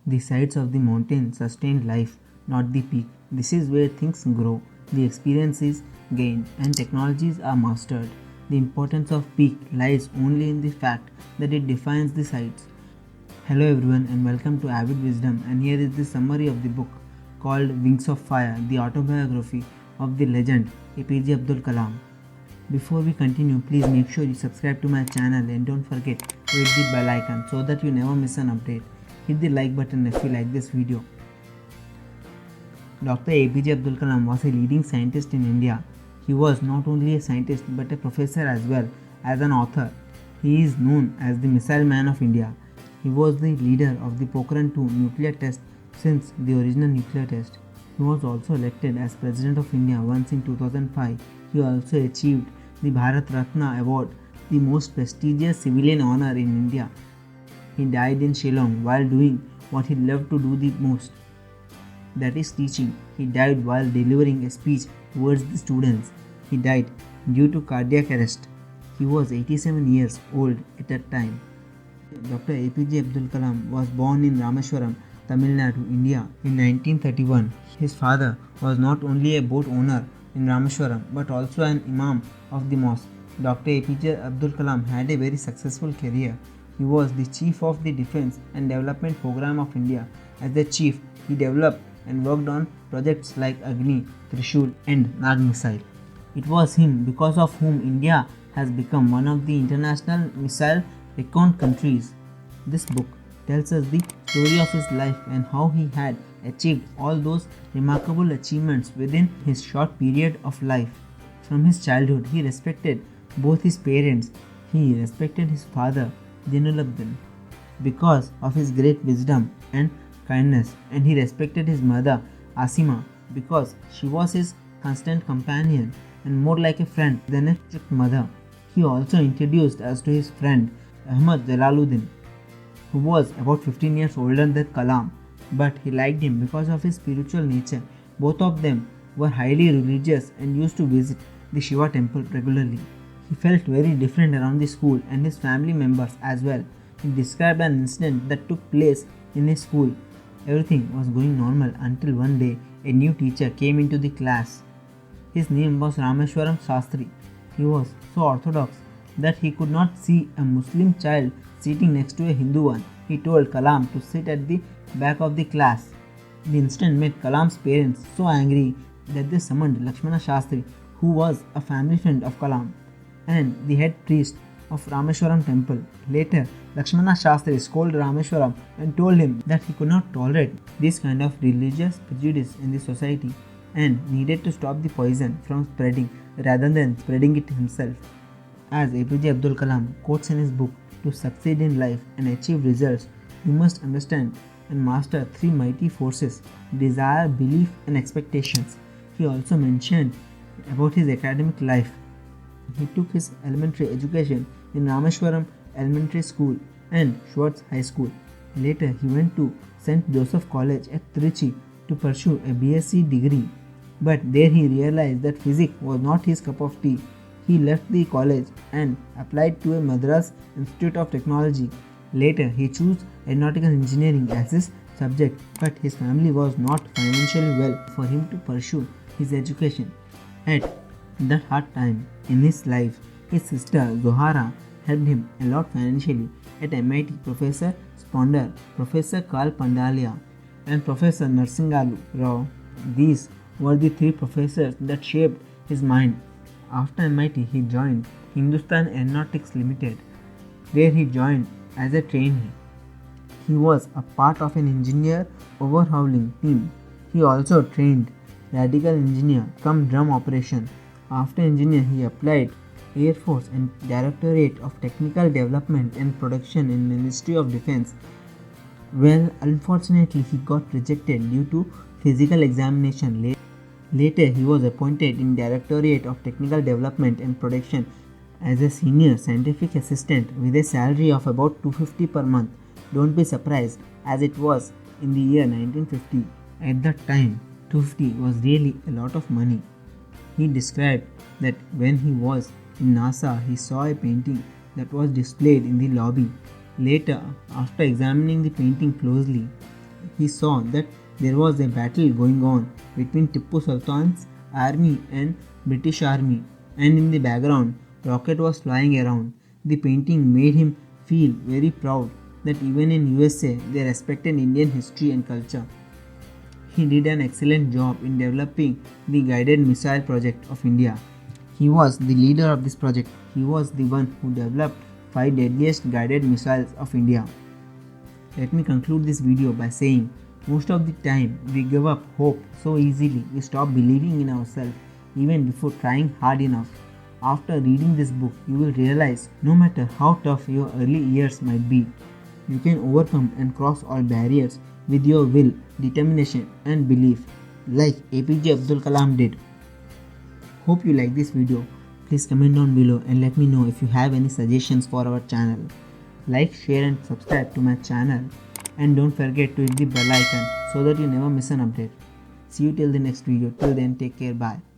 The sides of the mountain sustain life, not the peak. This is where things grow, the experience is gained, and technologies are mastered. The importance of peak lies only in the fact that it defines the sides. Hello everyone and welcome to Avid Wisdom, and here is the summary of the book called Wings of Fire, the autobiography of the legend APJ Abdul Kalam. Before we continue, please make sure you subscribe to my channel and don't forget to hit the bell icon so that you never miss an update. Hit the like button if you like this video. Dr. APJ Abdul Kalam was a leading scientist in India. He was not only a scientist but a professor as well as an author. He is known as the Missile Man of India. He was the leader of the Pokhran-II nuclear test since the original nuclear test. He was also elected as President of India once in 2005. He also achieved the Bharat Ratna award, the most prestigious civilian honor in India. He died in Shillong while doing what he loved to do the most, that is teaching. He died while delivering a speech towards the students. He died due to cardiac arrest. He was 87 years old at that time. Dr. APJ Abdul Kalam was born in Rameswaram, Tamil Nadu, India in 1931. His father was not only a boat owner in Rameswaram but also an imam of the mosque. Dr. APJ Abdul Kalam had a very successful career. He was the chief of the Defence and Development Program of India. As the chief, he developed and worked on projects like Agni, Trishul and Nag missile. It was him because of whom India has become one of the international missile recon countries. This book tells us the story of his life and how he had achieved all those remarkable achievements within his short period of life. From his childhood, he respected both his parents. He respected his father, Jainulabdeen, because of his great wisdom and kindness, and he respected his mother, Asima, because she was his constant companion and more like a friend than a strict mother. He also introduced us to his friend, Jainulabdeen, who was about 15 years older than Kalam, but he liked him because of his spiritual nature. Both of them were highly religious and used to visit the Shiva temple regularly. He felt very different around the school and his family members as well. He described an incident that took place in his school. Everything was going normal until one day a new teacher came into the class. His name was Rameswaram Shastri. He was so orthodox that he could not see a Muslim child sitting next to a Hindu one. He told Kalam to sit at the back of the class. The incident made Kalam's parents so angry that they summoned Lakshmana Shastri, who was a family friend of Kalam and the head priest of Rameswaram temple. Later, Lakshmana Shastri scolded Rameswaram and told him that he could not tolerate this kind of religious prejudice in the society and needed to stop the poison from spreading rather than spreading it himself. As APJ Abdul Kalam quotes in his book, to succeed in life and achieve results, you must understand and master three mighty forces: desire, belief and expectations. He also mentioned about his academic life. He took his elementary education in Rameswaram Elementary School and Schwartz High School. Later, he went to St. Joseph College at Trichy to pursue a BSc degree. But there he realized that physics was not his cup of tea. He left the college and applied to a Madras Institute of Technology. Later, he chose aeronautical engineering as his subject, but his family was not financially well for him to pursue his education. At that hard time in his life, his sister Zohara helped him a lot financially. At MIT, Professor Sponder, Professor Karl Pandalia, and Professor Narsingalu Rao, these were the three professors that shaped his mind. After MIT, he joined Hindustan Aeronautics Limited, where he joined as a trainee. He was a part of an engineer overhauling team. He also trained radical engineer come drum operation. After engineer, he applied Air Force and Directorate of Technical Development and Production in Ministry of Defence. Well, unfortunately, he got rejected due to physical examination. Later, he was appointed in Directorate of Technical Development and Production as a senior scientific assistant with a salary of about $250 per month. Don't be surprised, as it was in the year 1950. At that time, $250 was really a lot of money. He described that when he was in NASA, he saw a painting that was displayed in the lobby. Later, after examining the painting closely, he saw that there was a battle going on between Tipu Sultan's army and British army, and in the background, rocket was flying around. The painting made him feel very proud that even in USA they respected Indian history and culture. He did an excellent job in developing the guided missile project of India. He was the leader of this project. He was the one who developed 5 deadliest guided missiles of India. Let me conclude this video by saying, most of the time we give up hope so easily. We stop believing in ourselves even before trying hard enough. After reading this book, you will realize no matter how tough your early years might be, you can overcome and cross all barriers with your will, determination and belief, like APJ Abdul Kalam did. Hope you like this video. Please comment down below and let me know if you have any suggestions for our channel. Like, share and subscribe to my channel, and don't forget to hit the bell icon so that you never miss an update. See you till the next video. Till then, take care. Bye.